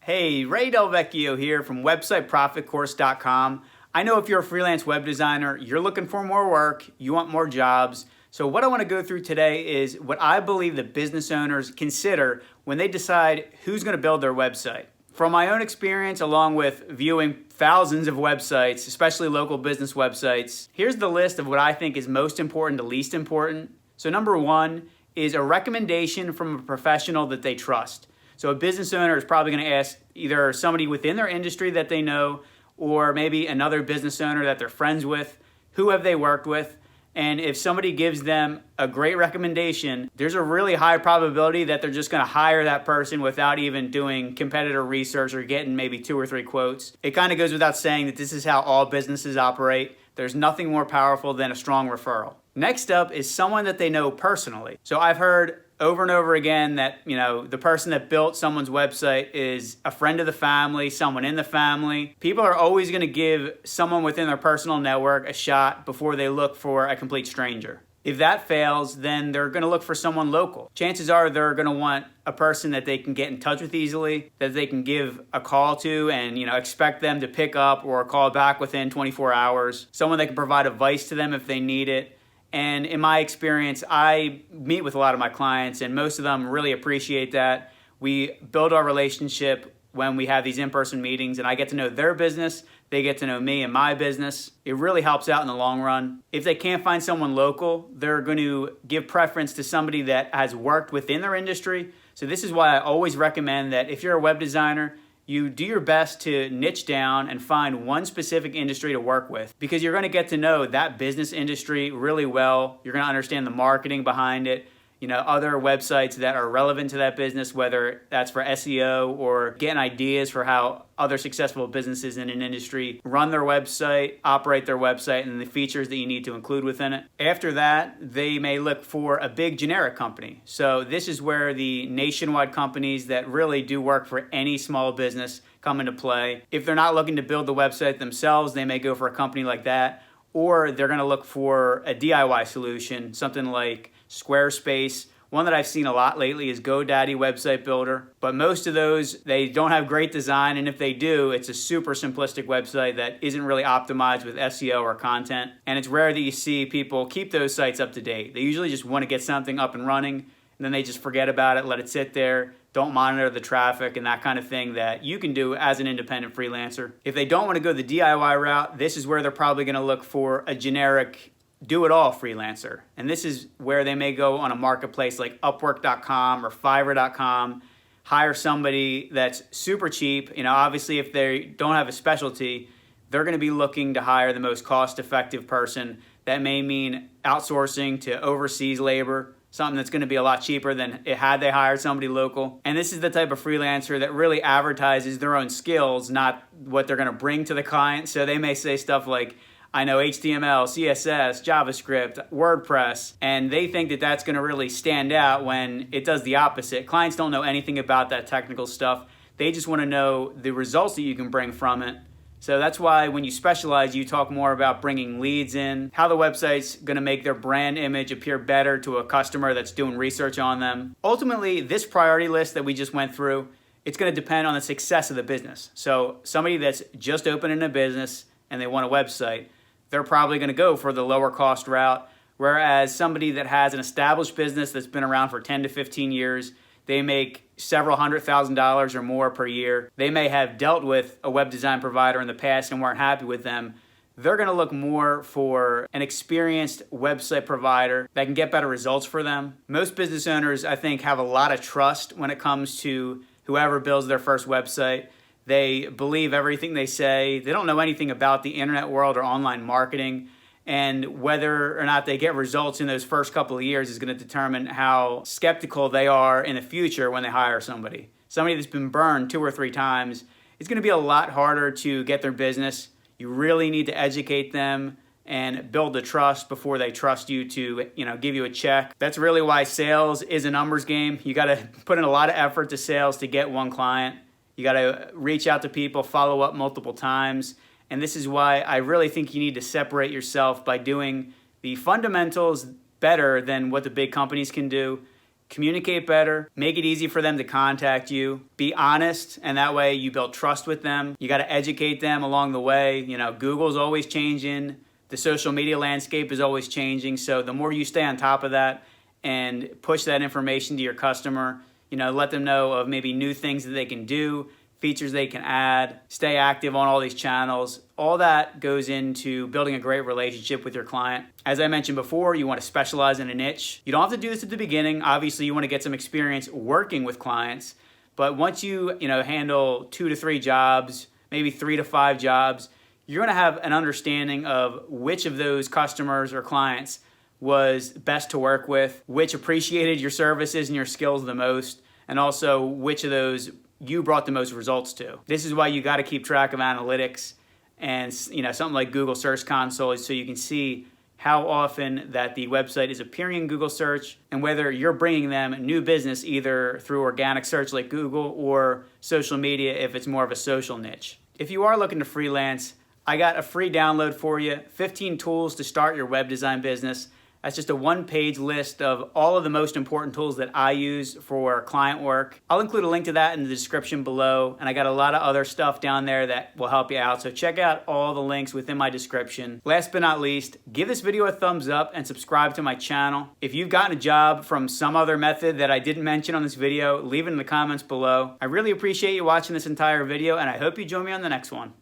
Hey, DelVecchio here from websiteprofitcourse.com. I know if you're a freelance web designer, you're looking for more work, you want more jobs. So what I want to go through today is what I believe that business owners consider when they decide who's going to build their website. From my own experience, along with viewing thousands of websites, especially local business websites, here's the list of what I think is most important to least important. So number one is a recommendation from a professional that they trust. So a business owner is probably going to ask either somebody within their industry that they know or maybe another business owner that they're friends with. Who have they worked with? And if somebody gives them a great recommendation, there's a really high probability that they're just going to hire that person without even doing competitor research or getting maybe 2 or 3 quotes. It kind of goes without saying that this is how all businesses operate. There's nothing more powerful than a strong referral. Next up is someone that they know personally. So I've heard over and over again that, the person that built someone's website is a friend of the family, someone in the family. People are always going to give someone within their personal network a shot before they look for a complete stranger. If that fails, then they're going to look for someone local. Chances are they're going to want a person that they can get in touch with easily, that they can give a call to and, expect them to pick up or call back within 24 hours. Someone that can provide advice to them if they need it. And in my experience, I meet with a lot of my clients and most of them really appreciate that. We build our relationship when we have these in-person meetings and I get to know their business, they get to know me and my business. It really helps out in the long run. If they can't find someone local, they're going to give preference to somebody that has worked within their industry. So this is why I always recommend that if you're a web designer, you do your best to niche down and find one specific industry to work with because you're going to get to know that business industry really well. You're going to understand the marketing behind it, other websites that are relevant to that business, whether that's for SEO or getting ideas for how other successful businesses in an industry run their website, operate their website, and the features that you need to include within it. After that, they may look for a big generic company. So this is where the nationwide companies that really do work for any small business come into play. If they're not looking to build the website themselves, they may go for a company like that, or they're going to look for a DIY solution, something like Squarespace. One that I've seen a lot lately is GoDaddy Website Builder. But most of those, they don't have great design, and if they do, it's a super simplistic website that isn't really optimized with SEO or content. And it's rare that you see people keep those sites up to date. They usually just want to get something up and running, and then they just forget about it, let it sit there, don't monitor the traffic and that kind of thing that you can do as an independent freelancer. If they don't want to go the DIY route, this is where they're probably going to look for a generic do-it-all freelancer. And this is where they may go on a marketplace like Upwork.com or Fiverr.com, hire somebody that's super cheap. Obviously if they don't have a specialty, they're going to be looking to hire the most cost-effective person. That may mean outsourcing to overseas labor, something that's going to be a lot cheaper than had they hired somebody local. And this is the type of freelancer that really advertises their own skills, not what they're going to bring to the client. So they may say stuff like, I know HTML, CSS, JavaScript, WordPress, and they think that that's going to really stand out when it does the opposite. Clients don't know anything about that technical stuff. They just want to know the results that you can bring from it. So that's why when you specialize, you talk more about bringing leads in, how the website's going to make their brand image appear better to a customer that's doing research on them. Ultimately, this priority list that we just went through, it's going to depend on the success of the business. So somebody that's just opening a business and they want a website, they're probably going to go for the lower cost route. Whereas somebody that has an established business that's been around for 10 to 15 years, they make several $100,000 or more per year. They may have dealt with a web design provider in the past and weren't happy with them. They're going to look more for an experienced website provider that can get better results for them. Most business owners, I think, have a lot of trust when it comes to whoever builds their first website. They believe everything they say. They don't know anything about the internet world or online marketing. And whether or not they get results in those first couple of years is going to determine how skeptical they are in the future when they hire somebody. Somebody that's been burned 2 or 3 times, it's going to be a lot harder to get their business. You really need to educate them and build the trust before they trust you to, give you a check. That's really why sales is a numbers game. You got to put in a lot of effort to sales to get one client. You got to reach out to people, follow up multiple times. And this is why I really think you need to separate yourself by doing the fundamentals better than what the big companies can do. Communicate better, make it easy for them to contact you, be honest, and that way you build trust with them. You got to educate them along the way. You know, Google's always changing, the social media landscape is always changing, so the more you stay on top of that and push that information to your customer, you know, let them know of maybe new things that they can do, features they can add, stay active on all these channels. All that goes into building a great relationship with your client. As I mentioned before, you want to specialize in a niche. You don't have to do this at the beginning. Obviously, you want to get some experience working with clients, but once you handle 2 to 3 jobs, maybe 3 to 5 jobs, you're going to have an understanding of which of those customers or clients was best to work with, which appreciated your services and your skills the most, and also which of those you brought the most results to. This is why you got to keep track of analytics and something like Google Search Console, so you can see how often that the website is appearing in Google search and whether you're bringing them new business either through organic search like Google or social media if it's more of a social niche. If you are looking to freelance, I got a free download for you, 15 tools to start your web design business. That's just a 1-page list of all of the most important tools that I use for client work. I'll include a link to that in the description below, and I got a lot of other stuff down there that will help you out, so check out all the links within my description. Last but not least, give this video a thumbs up and subscribe to my channel. If you've gotten a job from some other method that I didn't mention on this video, leave it in the comments below. I really appreciate you watching this entire video, and I hope you join me on the next one.